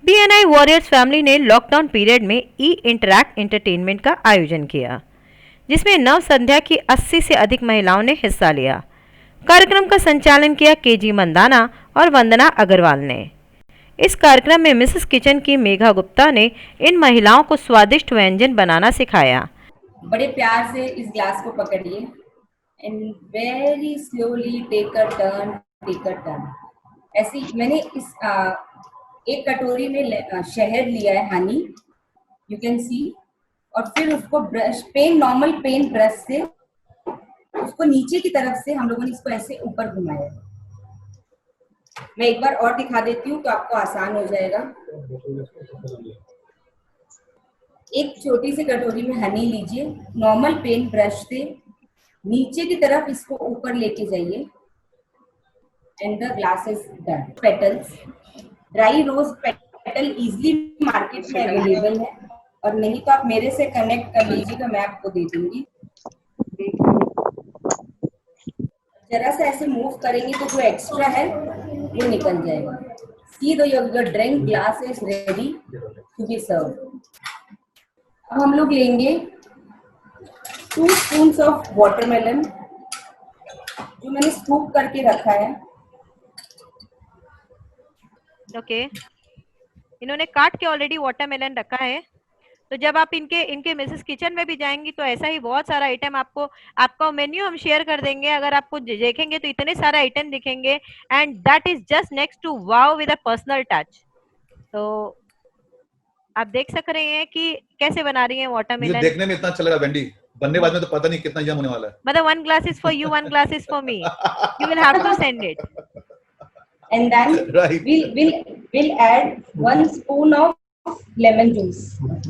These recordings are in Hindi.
BNI वॉरियर्स फैमिली ने लॉकडाउन पीरियड में ई इंटरैक्ट एंटरटेनमेंट का आयोजन किया, जिसमें नव संध्या की 80 से अधिक महिलाओं ने हिस्सा लिया। कार्यक्रम का संचालन किया केजी मंदाना और वंदना अग्रवाल ने। इस कार्यक्रम में मिसेस किचन की मेघा गुप्ता ने इन महिलाओं को स्वादिष्ट व्यंजन बनाना सिखाया। बड़े प्यार से इस ग्लास को पकड़िए and very slowly take a turn, take a turn. ऐसी मैंने इस एक कटोरी में शहद लिया है, हनी, यू कैन सी। और फिर उसको brush pen, normal pen brush से उसको नीचे की तरफ से हम लोगों ने इसको ऐसे ऊपर घुमाया। मैं एक बार और दिखा देती हूँ तो आपको आसान हो जाएगा। एक छोटी सी कटोरी में हनी लीजिए, नॉर्मल पेन ब्रश से नीचे की तरफ इसको ऊपर लेके जाइए and the glass is done. Petals, dry rose petal easily market में अवेलेबल है, और नहीं तो आप मेरे से कनेक्ट कर लीजिएगा, मैं आपको दे दूंगी। जरा सा ऐसे मूव करेंगे तो जो एक्स्ट्रा है वो निकल जाएगा। See the your drink glass is ready to be serve. अब हम लोग लेंगे 2 स्पून्स ऑफ वाटरमेलन, जो मैंने स्कूप करके रखा है। ओके, इन्होंने काट के ऑलरेडी वाटरमेलन रखा है। तो जब आप इनके मिसेस किचन में भी जाएंगी तो ऐसा ही बहुत सारा आइटम आपका मेन्यू हम शेयर कर देंगे। अगर आपको देखेंगे तो इतने सारे आइटम दिखेंगे, and that is just next to wow with a personal touch. तो आप देख सक रहे हैं कि कैसे बना रही हैं वाटरमेलन। देखने में इतना अच्छा लगा वेंडी, बनने बाद में तो पता नहीं कितना यम होने वाला है। मतलब 1 glass is for you, 1 glass is for me. You will have to send it. And then right. we'll add 1 spoon of lemon juice.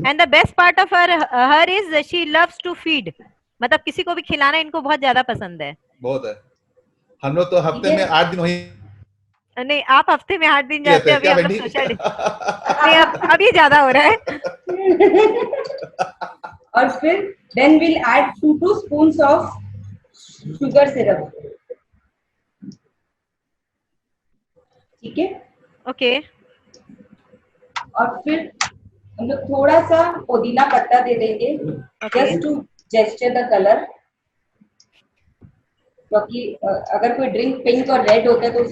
And the best part of her is she loves to feed. मतलब किसी को भी खिलाना इनको बहुत ज्यादा पसंद है। बहुत है। हम लोग तो हफ्ते में 8 दिन वही। नहीं, आप हफ्ते में 8 दिन जाते हैं। अभी हम लोग सोशल नहीं, अब ये ज्यादा हो रहा है। और फिर then we'll add 2 spoons of sugar syrup. ठीक है, ओके। और फिर हम लोग थोड़ा सा पुदीना पत्ता दे देंगे, just to gesture the colour. क्योंकि अगर कोई ड्रिंक पिंक और रेड होता है तो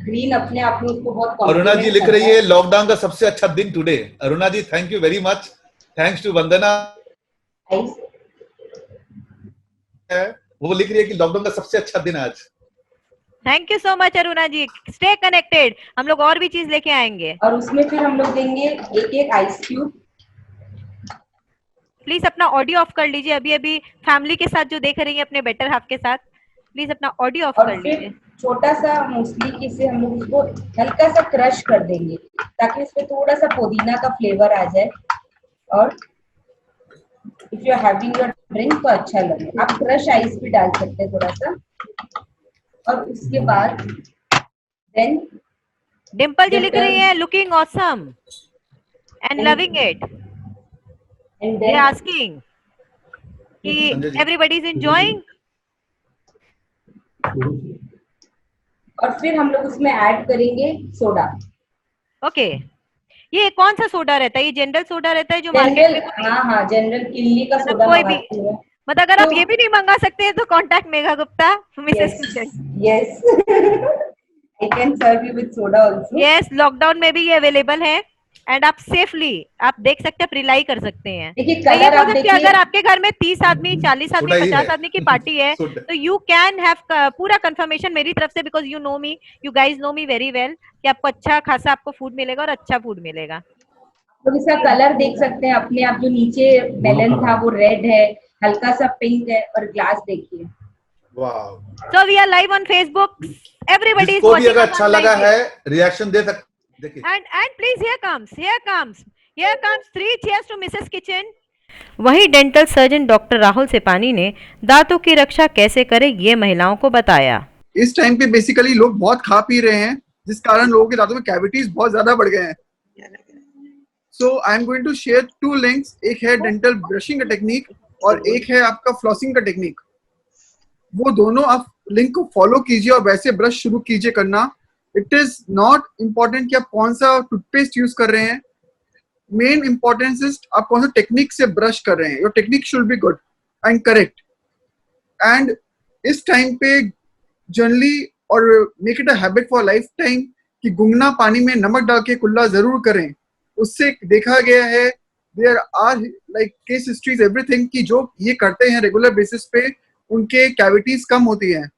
ग्रीन अपने आप में उसको बहुत। अरुणा जी लिख रही है लॉकडाउन का सबसे अच्छा दिन today. Aruna ji thank you very much, thanks to Vandana. वो लिख रही है कि लॉकडाउन का सबसे अच्छा दिन आज। Thank you so much Aruna ji, stay connected, हम लोग और भी चीज लेके आएंगे। और उसमें फिर हम लोग देंगे एक आइस क्यूब। प्लीज अपना ऑडियो ऑफ कर लीजिए, अभी फैमिली के साथ जो देख रही है अपने बेटर हाफ के साथ, प्लीज अपना ऑडियो ऑफ कर लीजिए। छोटा सा मूसली से हम लोग उसको हल्का सा क्रश कर देंगे ताकि उसमें थोड़ा सा पुदीना का फ्लेवर आ जाए, और if you are having your drink तो अच्छा लगे। आप क्रश आइस भी डाल सकते हैं थोड़ा सा। और उसके बाद देन डिम्पल जी लिख रही है looking awesome and loving it, they asking कि एवरीबॉडी इज एंजॉयिंग। और फिर हम लोग उसमें ऐड करेंगे सोडा। ओके, ये कौन सा सोडा रहता है? ये जनरल सोडा रहता है जो मार्केट में? हाँ, जनरल किल्ली का सोडा कोई भी, मतलब अगर आप ये भी नहीं मंगा सकते हैं तो contact Megha Gupta, Mrs Kitchen. Yes, I can serve you with soda also. Yes, lockdown में भी ये अवेलेबल है, एंड आप सेफली आप देख सकते हैं, रिलाई कर सकते हैं। देखिए कलर आप देखिए, अगर आपके घर में 30 आदमी, 40 आदमी, 50 आदमी की पार्टी है तो यू कैन हैव पूरा कंफर्मेशन मेरी तरफ से, because you know me, you guys know me very well, कि आपको अच्छा खासा आपको फूड मिलेगा और अच्छा फूड मिलेगा। तो इसका कलर देख सकते हैं अपने आप, जो नीचे मेलन था वो रेड है, हल्का सा पिंक है, और ग्लास देखिए। Wow, so we are live on Facebook, everybody is watching. अगर अच्छा लगा है रिएक्शन दे सकते। And please here comes 3 cheers to Mrs. Kitchen। वहीं डेंटल सर्जन डॉक्टर राहुल सिपानी ने दांतों की रक्षा कैसे करें ये महिलाओं को बताया। इस टाइम पे बेसिकली लोग बहुत खा पी रहे हैं, जिस कारण लोगों के दांतों में कैविटीज बहुत ज्यादा बढ़ गए हैं। So I am going to share 2 links, एक है डेंटल ब्रशिंग का टेक्निक और एक है आपका फ्लॉसिंग का टेक्निक। वो दोनों आप लिंक को फॉलो कीजिए और वैसे ब्रश शुरू कीजिए करना, इट इज नॉट इम्पोर्टेंट कि आप कौन सा टूथपेस्ट यूज कर रहे हैं. मेन इंपॉर्टेंस इज आप कौन सा टेक्निक से ब्रश कर रहे हैं. Your technique should be good and correct. And इस टाइम पे जनरली और make it a habit for life time कि गुनगुना पानी में नमक डाल के कुल्ला जरूर करें. उससे देखा गया है there are like case histories everything कि जो ये करते हैं रेगुलर बेसिस पे उनके कैविटीज कम होती हैं.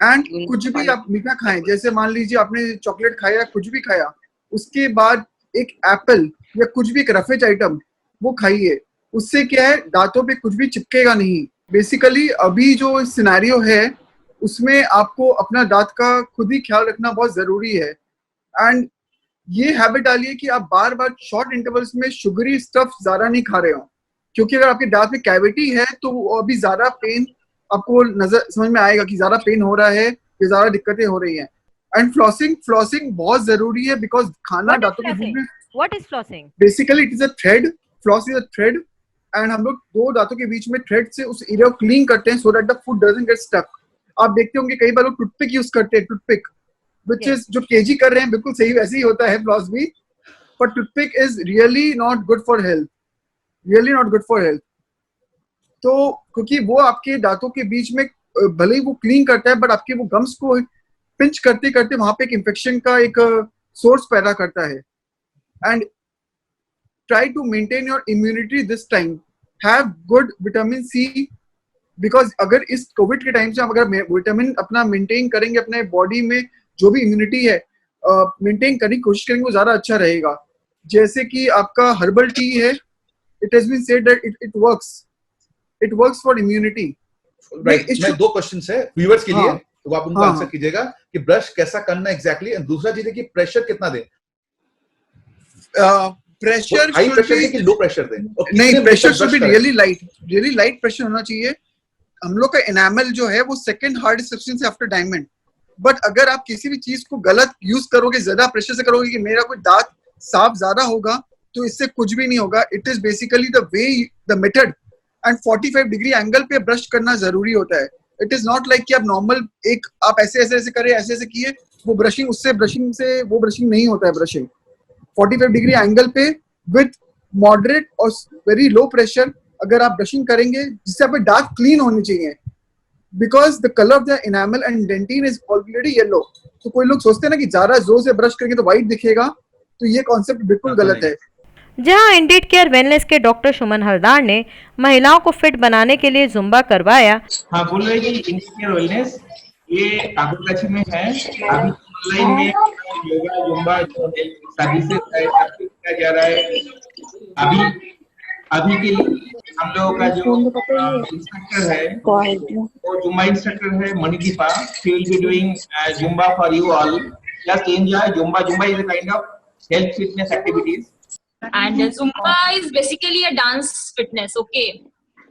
एंड कुछ भी आप मीठा खाएं, जैसे मान लीजिए आपने चॉकलेट खाया, कुछ भी खाया, उसके बाद एक एप्पल या कुछ भी एक रफेज आइटम वो खाइए. उससे क्या है, दांतों पे कुछ भी चिपकेगा नहीं. बेसिकली अभी जो सिनेरियो है उसमें आपको अपना दांत का खुद ही ख्याल रखना बहुत जरूरी है. एंड ये हैबिट डालिए कि आप बार बार शॉर्ट इंटरवल्स में शुगरी स्टफ ज्यादा नहीं खा रहे हो, क्योंकि अगर आपके दांत में कैविटी है तो अभी ज्यादा पेन आपको नजर समझ में आएगा कि ज्यादा पेन हो रहा है या ज्यादा दिक्कतें हो रही हैं. एंड फ्लॉसिंग बहुत जरूरी है बिकॉज खाना दांतों के बीच में. What is flossing? Basically it is a thread. Floss is a thread and हम लोग दो दांतों के बीच में थ्रेड से उस एरिया को क्लीन करते हैं so that the food doesn't get stuck. आप देखते होंगे कई बार लोग टूथपिक यूज करते हैं, टूथपिक which is जो केजी कर रहे हैं बिल्कुल सही वैसे ही होता है फ्लॉस भी, but toothpick is really not good for health, really not good for health. तो क्योंकि वो आपके दांतों के बीच में भले ही वो क्लीन करता है बट आपके वो गम्स को पिंच करते करते वहां पे एक इन्फेक्शन का एक सोर्स पैदा करता है. And try to maintain your immunity this time. Have good vitamin C because अगर इस कोविड के टाइम से हम अगर विटामिन अपना मेंटेन करेंगे, अपने बॉडी में जो भी इम्यूनिटी है मेंटेन करने की कोशिश करेंगे वो ज्यादा अच्छा रहेगा. जैसे कि आपका हर्बल टी है, it has been said that it works for immunity. Right. मैं दो क्वेश्चंस है व्यूअर्स के लिए, हाँ, तो आप उनको आंसर कीजिएगा कि ब्रश कैसा करना एग्जैक्टली, एंड दूसरा चीज है कि प्रेशर कितना दें. प्रेशर हाई प्रेशर दें कि लो प्रेशर दें? नहीं, pressure should be really light pressure होना चाहिए. हम लोग का एनामल जो है वो सेकंड हार्डेस्ट सब्सटेंस है आफ्टर डायमंड. बट अगर आप किसी भी चीज को गलत यूज करोगे, ज्यादा प्रेशर से करोगे कि मेरा कोई दांत साफ ज्यादा होगा, तो इससे कुछ भी नहीं होगा. It is basically the way, the method. And 45 degree angle पे ब्रश करना जरूरी होता है. इट इज नॉट लाइक कि आप नॉर्मल एक आप ऐसे करें, ऐसे किए वो ब्रशिंग वो ब्रशिंग नहीं होता है. ब्रशिंग 45 डिग्री एंगल पे विद मॉडरेट और वेरी लो प्रेशर अगर आप ब्रशिंग करेंगे जिससे आपके दांत क्लीन होने चाहिए. Because the colour of the enamel and dentin is already yellow. तो कोई लोग सोचते हैं ना कि ज्यादा जोर से ब्रश करेंगे तो व्हाइट दिखेगा, तो ये कॉन्सेप्ट बिल्कुल गलत है. जहां इंडीड केयर वेलनेस के डॉक्टर सुमन हलदार ने महिलाओं को फिट बनाने के लिए जुम्बा करवाया. हाँ, बोल रहे कि इंडीड केयर वेलनेस ये कागुलाची में है. अभी ऑनलाइन में योगा जुम्बा सर्विसेज किया जा रहा है. अभी के लिए हम लोगों का जो इंस्ट्रक्टर है वो जुम्बा इंस्ट्रक्टर है Manidipa. She will be doing Zumba for you all. Just enjoy Zumba. Zumba is a kind of health fitness activities. And Zumba is basically a dance fitness, okay?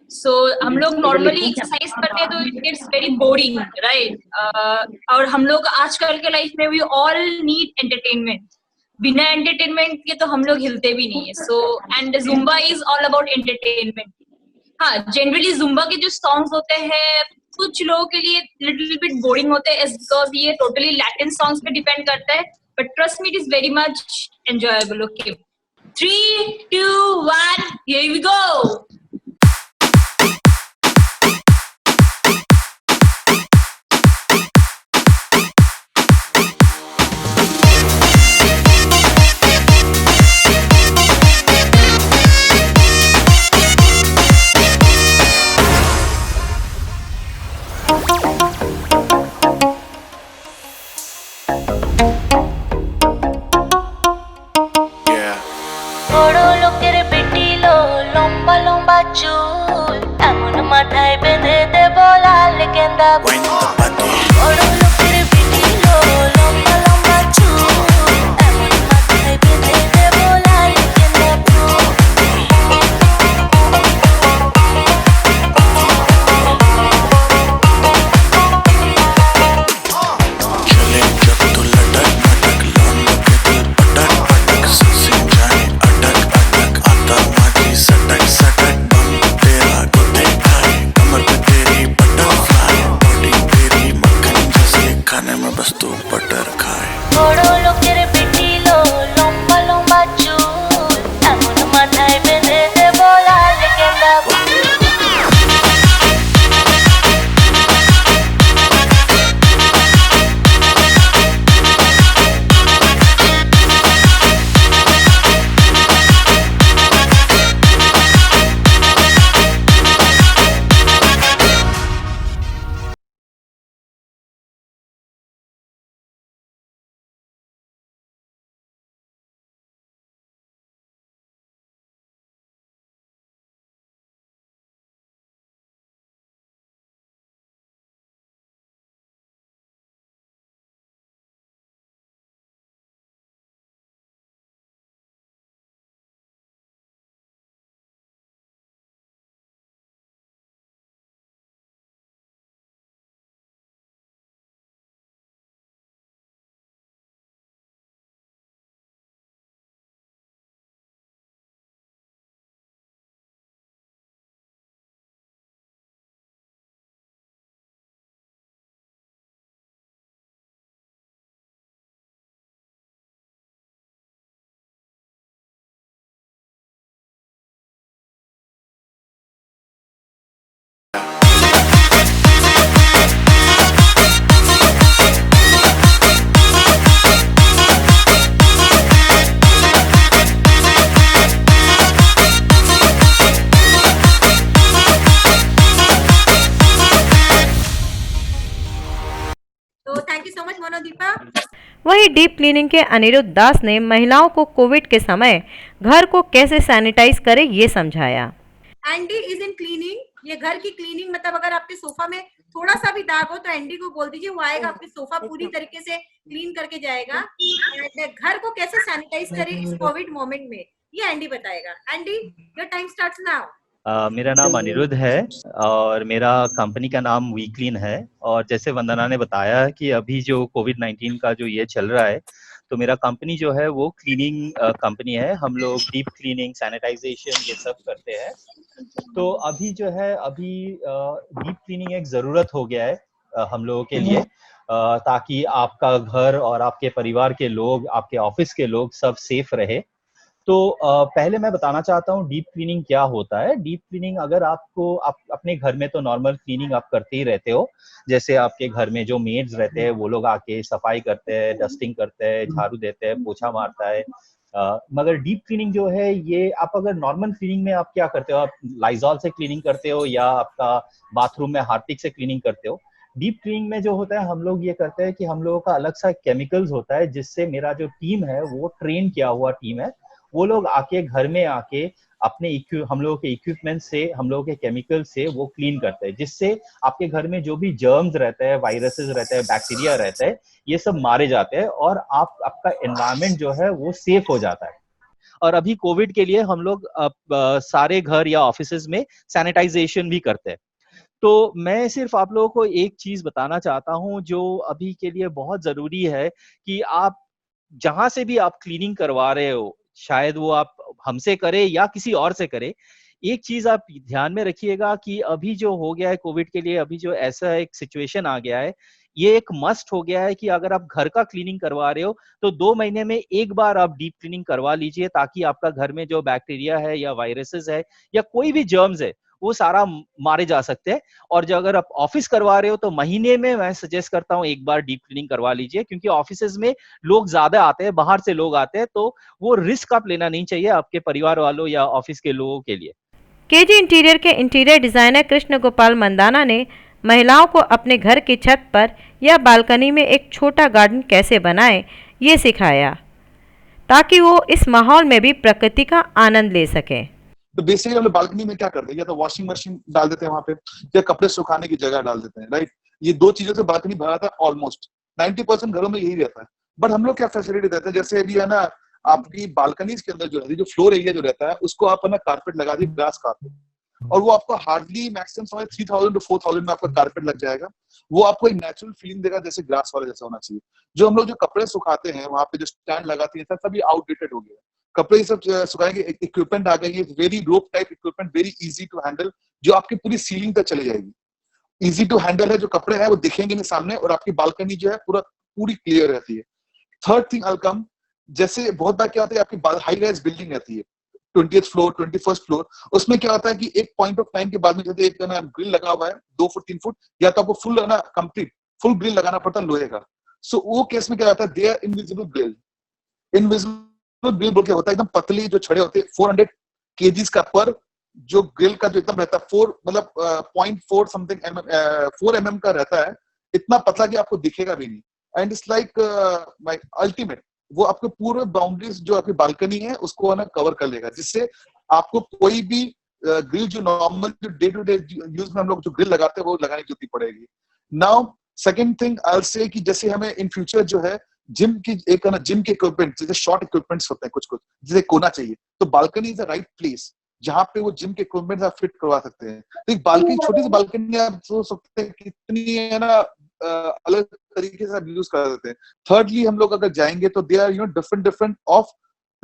So हम लोग normally exercise करते हैं तो it's very boring, right? और हम लोग आजकल के लाइफ में we all need entertainment. बिना entertainment के तो हम लोग हिलते भी नहीं है. So and Zumba is all about entertainment. हाँ, generally Zumba के जो songs होते हैं कुछ लोगों के लिए little bit boring होते हैं because ये totally Latin songs पे depend करता है. But trust me, it is very much enjoyable, okay? 3, 2, 1, here we go. চুল এমন মাথায় বেঁধে দেব লাল গেন্দা ফুল বড় লোকের বিটিলো লম্বা লম্বা চুল এমন মাথায় বেঁধে দেব লাল গেন্দা ফুল चले जब तो लटक मटक लौंडों के दिल पटक पटक सांसें जाए अटक अटक आता माची सटक सटक बम तेरा गोते खाए कमर पे तेरी बटरफ्लाई बॉडी डीप क्लीनिंग के अनिरुद्ध दास ने महिलाओं को कोविड के समय घर को कैसे सैनिटाइज करें ये समझाया। Andy is in cleaning. ये घर की क्लीनिंग मतलब अगर आपके सोफा में थोड़ा सा भी दाग हो तो एंडी को बोल दीजिए, वो आएगा आपके सोफा पूरी तरीके से क्लीन करके जाएगा। घर को कैसे सैनिटाइज करें इस कोविड मोमेंट में ये एंडी बताएगा। Andy, your time starts now. मेरा नाम अनिरुद्ध है और मेरा कंपनी का नाम वी क्लीन है। और जैसे वंदना ने बताया कि अभी जो कोविड-19 का जो ये चल रहा है, तो मेरा कंपनी जो है वो क्लीनिंग कंपनी है। हम लोग डीप क्लीनिंग, सैनिटाइजेशन ये सब करते हैं। तो अभी जो है डीप क्लीनिंग एक ज़रूरत हो गया है हम लोगों के लिए, ताकि आपका घर और आपके परिवार के लोग, आपके ऑफिस के लोग सब सेफ रहे। तो पहले मैं बताना चाहता हूँ डीप क्लीनिंग क्या होता है। डीप क्लीनिंग अगर आप अपने घर में तो नॉर्मल क्लीनिंग आप करते ही रहते हो, जैसे आपके घर में जो मेड्स रहते हैं वो लोग आके सफाई करते हैं, डस्टिंग करते हैं, झाड़ू देते हैं, पोछा मारता है। मगर डीप क्लीनिंग जो है ये आप अगर नॉर्मल क्लीनिंग में आप क्या करते हो, आप लाइजॉल से क्लीनिंग करते हो या आपका बाथरूम में हार्पिक से क्लीनिंग करते हो। डीप क्लीनिंग में जो होता है हम लोग ये करते हैं कि हम लोगों का अलग सा केमिकल्स होता है, जिससे मेरा जो टीम है वो ट्रेन किया हुआ टीम है। वो लोग आके घर में आके अपने हम लोगों के इक्विपमेंट से, हम लोगों के केमिकल से वो क्लीन करते हैं, जिससे आपके घर में जो भी जर्म्स रहते हैं, वायरसेस रहते हैं, बैक्टीरिया रहता है, ये सब मारे जाते हैं और आपका एनवायरनमेंट जो है वो सेफ हो जाता है। और अभी कोविड के लिए हम लोग सारे घर या ऑफिसेज में सैनिटाइजेशन भी करते हैं। तो मैं सिर्फ आप लोगों को एक चीज बताना चाहता हूँ जो अभी के लिए बहुत जरूरी है, कि आप जहां से भी आप क्लीनिंग करवा रहे हो, शायद वो आप हमसे करें या किसी और से करें, एक चीज आप ध्यान में रखिएगा कि अभी जो हो गया है कोविड के लिए, अभी जो ऐसा एक सिचुएशन आ गया है, ये एक मस्ट हो गया है कि अगर आप घर का क्लीनिंग करवा रहे हो तो 2 महीने में एक बार आप डीप क्लीनिंग करवा लीजिए, ताकि आपका घर में जो बैक्टीरिया है या वायरसेस है या कोई भी जर्म्स है वो सारा मारे जा सकते हैं। और जो अगर आप ऑफिस करवा रहे हो तो महीने में मैं सजेस्ट करता हूँ एक बार डीप क्लीनिंग करवा लीजिए, क्योंकि ऑफिसेज में लोग ज्यादा आते हैं, बाहर से लोग आते हैं, तो वो रिस्क आप लेना नहीं चाहिए आपके परिवार वालों या ऑफिस के लोगों के लिए। केजी इंटीरियर के इंटीरियर डिजाइनर कृष्ण गोपाल मंदाना ने महिलाओं को अपने घर की छत पर या बालकनी में एक छोटा गार्डन कैसे बनाएं ये सिखाया, ताकि वो इस माहौल में भी प्रकृति का आनंद ले सकें। तो बेसिकली हम लोग बालकनी में क्या करते हैं, या तो वॉशिंग मशीन डाल देते हैं वहां पे, या कपड़े सुखाने की जगह डाल देते हैं, राइट। ये 2 चीजों से बालकनी भरा था। ऑलमोस्ट 90% घरों में यही रहता है। बट हम लोग क्या फैसिलिटी देते हैं, जैसे अभी है ना, आपकी बालकनी के अंदर जो है, जो फ्लोर एरिया जो रहता है, उसको आप है ना कारपेट लगा दी, ग्रास कारपेट, और वो आपको हार्डली मैक्सिमम समझ 3000 to 4000 में आपका कारपेट लग जाएगा। वो आपको एक नेचुरल फीलिंग देगा, जैसे ग्रास वाला जैसा होना चाहिए। जो हम लोग जो कपड़े सुखाते हैं वहां पे जो स्टैंड लगाते हैं, सभी आउटडेटेड हो गया। कपड़े ये सब सुखाएंगे, इक्विपमेंट आ गई है, very rope type equipment, very easy to handle, जो आपकी पूरी सीलिंग तक चली जाएगी। इजी टू हैंडल है, जो कपड़े हैं वो दिखेंगे नहीं सामने, और आपकी बालकनी जो है पूरी क्लियर रहती है। थर्ड थिंग आई कम, जैसे बहुत बार क्या होता है, आपकी हाई राइज बिल्डिंग रहती है, 20th फ्लोर, 21st फ्लोर, उसमें क्या होता है कि एक पॉइंट ऑफ टाइम के बाद में जैसे एक ना ग्रिल लगा हुआ है 2 फुट 3 फुट, या तो आपको फुल ना कंप्लीट फुल ग्रिल लगाना पड़ता है लोहे का। सो वो केस में क्या होता है, they are invisible grill. Invisible grill बोल के होता है एकदम पतली जो छड़े होते हैं, 400 kgs का पर, जो ग्रिल का जो एकदम रहता है 4 मतलब 0.4 समथिंग 4 mm का रहता है, इतना पतला कि आपको दिखेगा भी नहीं। एंड इट्स लाइक अल्टीमेट, वो आपके पूरे बाउंड्रीज जो आपकी बालकनी है उसको ना कवर कर लेगा, जिससे आपको कोई भी ग्रिल जो नॉर्मल जो डे टू डे यूज में हम लोग जो ग्रिल लगाते हैं वो लगाने की जरूरत पड़ेगी। Now second thing I will say कि जैसे हमें इन फ्यूचर जो है जिम की एक ना जिम के इक्विपमेंट, जैसे शॉर्ट इक्विपमेंट्स होते हैं कुछ जैसे कोना चाहिए, तो balcony is the right place जहां पे वो जिम के इक्विपमेंट आप फिट करवा सकते हैं। तो एक बालकनी, छोटी सी बालकनी आप सोच सकते हैं कितनी है ना अलग तरीके से आप यूज कर देते हैं। थर्डली हम लोग अगर जाएंगे तो दे आर डिफरेंट ऑफ,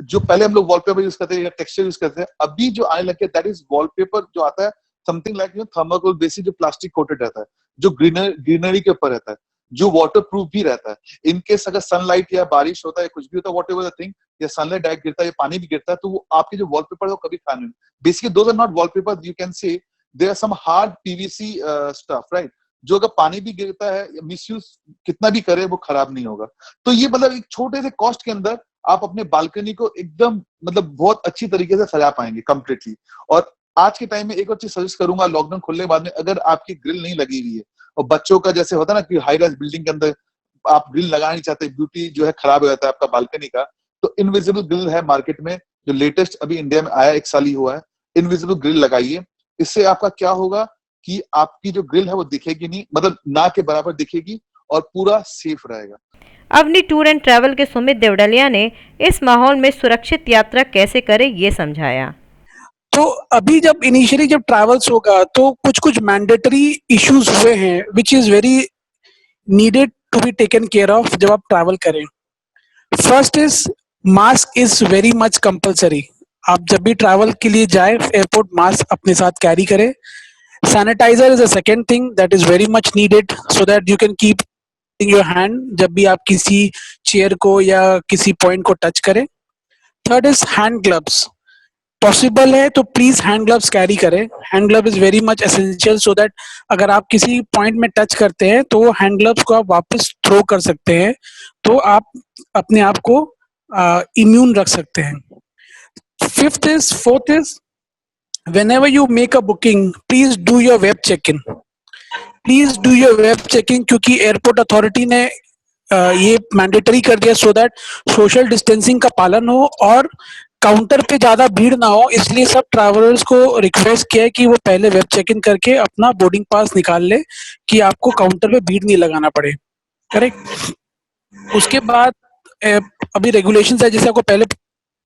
जो पहले हम लोग वॉलपेपर यूज करते हैं या टेक्सचर यूज करते हैं, अभी जो आने लगे दैट इज वॉलपेपर जो आता है समथिंग लाइक थर्माकोल बेसिक, जो प्लास्टिक कोटेड रहता है, जो ग्रीनरी के ऊपर रहता है, जो वाटर प्रूफ भी रहता है। इनकेस अगर सनलाइट या बारिश होता है, कुछ भी होता है, व्हाटएवर द थिंग, या सनलाइट डायरेक्ट गिरता है या पानी भी गिरता है, तो वो आपके जो वॉलपेपर है वो कभी खराब नहीं। Basically those are not wallpaper, you can say they are some hard PVC stuff, right, जो अगर पानी भी गिरता है, मिसयूज कितना भी करे वो खराब नहीं होगा। तो ये मतलब एक छोटे से कॉस्ट के अंदर आप अपने बालकनी को एकदम मतलब बहुत अच्छी तरीके से सजा पाएंगे कंप्लीटली। और आज के टाइम में एक और चीज सजेस्ट करूंगा, लॉकडाउन खुलने के बाद में अगर आपकी ग्रिल नहीं लगी हुई है, और बच्चों का जैसे होता है ना कि हाई राइज बिल्डिंग के अंदर आप ग्रिल लगाना नहीं चाहते, ब्यूटी जो है खराब हो जाता है आपका बालकनी का, तो इनविजिबल ग्रिल है मार्केट में, जो लेटेस्ट अभी इंडिया में आया, 1 साल ही हुआ है। इनविजिबल ग्रिल लगाइए, इससे आपका क्या होगा कि आपकी जो ग्रिल है वो दिखेगी नहीं, मतलब ना के बराबर दिखेगी और पूरा सेफ रहेगा। अवनी टूर एंड ट्रैवल के सुमित देवडलिया ने इस माहौल में सुरक्षित यात्रा कैसे करें ये समझाया। तो अभी जब इनिशियली जब ट्रैवल्स होगा तो कुछ कुछ मैंडेटरी इश्यूज हुए हैं which is very needed to be taken care of जब आप ट्रैवल करें। First is mask is very much compulsory. आप जब भी ट्रैवल के लिए जाए एयरपोर्ट मास्क अपने साथ कैरी करें। Sanitizer is a second thing that is very much needed so that you can keep your hand जब भी आप किसी चेयर को या किसी पॉइंट को टच करें। Third is hand gloves. Possible है तो प्लीज हैंड ग्लव्स कैरी करें। Hand glove is very much essential so that अगर आप किसी पॉइंट में टच करते हैं तो वो हैंड ग्लव्स को आप वापस थ्रो कर सकते हैं, तो आप अपने आप को इम्यून रख सकते हैं। Fourth is whenever you make a booking please do your web check-in। Please do your web checking, क्योंकि एयरपोर्ट अथॉरिटी ने ये मैंडेटरी कर दिया सो दैट सोशल डिस्टेंसिंग का पालन हो और काउंटर पे ज्यादा भीड़ ना हो। इसलिए सब ट्रैवलर्स को रिक्वेस्ट किया है कि वो पहले वेब चेक इन करके अपना बोर्डिंग पास निकाल ले कि आपको काउंटर पे भीड़ नहीं लगाना पड़े। करेक्ट। उसके बाद अभी रेगुलेशंस है, जैसे आपको पहले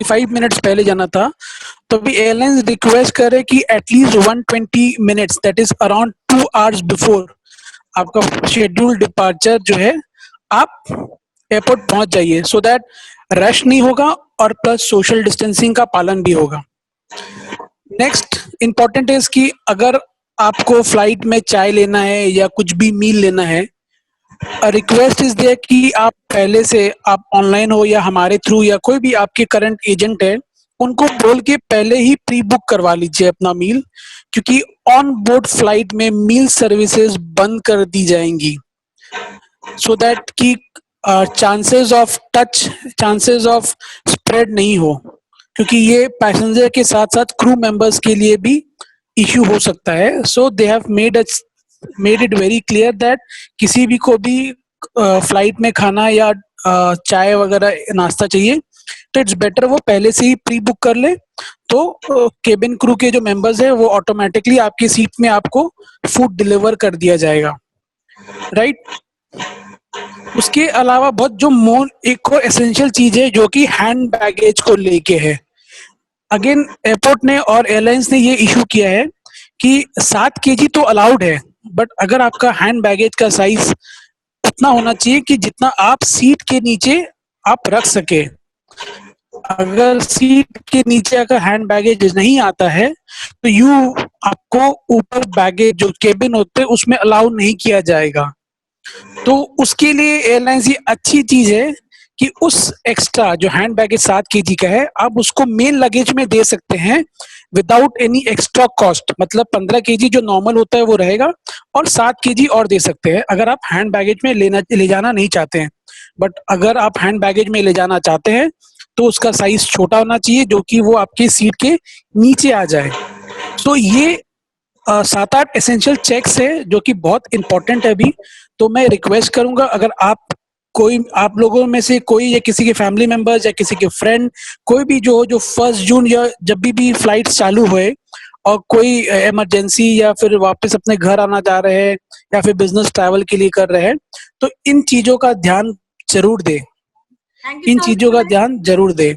5 मिनट्स पहले जाना था, तो अभी एयरलाइंस रिक्वेस्ट करे कि at least 120 minutes that is around 2 hours before आपका शेड्यूल डिपार्चर जो है आप एयरपोर्ट पहुंच जाइए, सो दैट रश नहीं होगा और प्लस सोशल डिस्टेंसिंग का पालन भी होगा। नेक्स्ट इंपॉर्टेंट है कि अगर आपको फ्लाइट में चाय लेना है या कुछ भी मील लेना है, रिक्वेस्ट इज देयर कि आप पहले से आप ऑनलाइन हो या हमारे थ्रू या कोई भी आपके करंट एजेंट है उनको बोल के पहले ही प्री बुक करवा लीजिए अपना मील, क्योंकि ऑन बोर्ड फ्लाइट में मील सर्विसेज बंद कर दी जाएंगी सो दैट कि chances of touch, chances of spread नहीं हो, क्योंकि ये पैसेंजर के साथ साथ क्रू मेंबर्स के लिए भी इश्यू हो सकता है। So they have made it very clear that किसी भी को भी फ्लाइट में खाना या चाय वगैरह नाश्ता चाहिए तो इट्स बेटर वो पहले से ही प्री बुक कर ले, तो केबिन क्रू के जो मेंबर्स है वो ऑटोमेटिकली आपकी सीट में आपको फूड डिलीवर कर दिया जाएगा। राइट। उसके अलावा बहुत जो एक और एसेंशियल चीज है जो कि हैंड बैगेज को लेके है। अगेन एयरपोर्ट ने और एयरलाइंस ने ये इशू किया है कि 7 kg तो अलाउड है, बट अगर आपका हैंड बैगेज का साइज उतना होना चाहिए कि जितना आप सीट के नीचे आप रख सके। अगर सीट के नीचे अगर हैंड बैगेज नहीं आता है तो आपको ऊपर बैगेज जो केबिन होते हैं उसमें अलाउ नहीं किया जाएगा। तो उसके लिए एयरलाइंस ये अच्छी चीज है कि उस एक्स्ट्रा जो हैंड बैगेज 7 kg का है आप उसको मेन लगेज में दे सकते हैं विदाउट एनी एक्स्ट्रा कॉस्ट। मतलब 15 kg जो नॉर्मल होता है वो रहेगा और 7 kg और दे सकते हैं अगर आप हैंड बैगेज में ले जाना नहीं चाहते हैं। बट अगर आप हैंड बैगेज में ले जाना चाहते हैं तो उसका साइज छोटा होना चाहिए जो कि वो आपकी सीट के नीचे आ जाए। तो ये 7-8 एसेंशियल चेक्स है जो कि बहुत इंपॉर्टेंट है अभी। तो मैं रिक्वेस्ट करूंगा अगर आप लोगों में से कोई या किसी के फैमिली मेंबर्स या किसी के फ्रेंड कोई भी जो 1 जून या जब भी फ्लाइट चालू हुए और कोई इमरजेंसी या फिर वापस अपने घर आना चाह रहे हैं या फिर बिजनेस ट्रैवल के लिए कर रहे हैं तो इन चीजों का ध्यान जरूर दे, इन चीजों का ध्यान जरूर दे।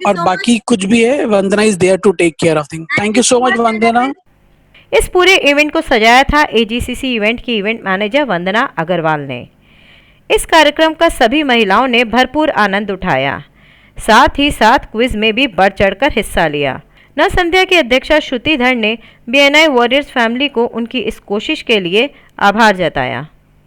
और बाकी कुछ भी है Vandana is there to take care of thing. Thank you so much Vandana. इस पूरे इवेंट को सजाया था एजीसीसी इवेंट की इवेंट मैनेजर वंदना अग्रवाल ने। इस कार्यक्रम का सभी महिलाओं ने भरपूर आनंद उठाया, साथ ही साथ क्विज में भी बढ़ चढ़कर हिस्सा लिया। नव संध्या की अध्यक्षा श्रुति धर ने BNI वॉरियर्स फैमिली को उनकी इस कोशिश के लिए आभार जताया।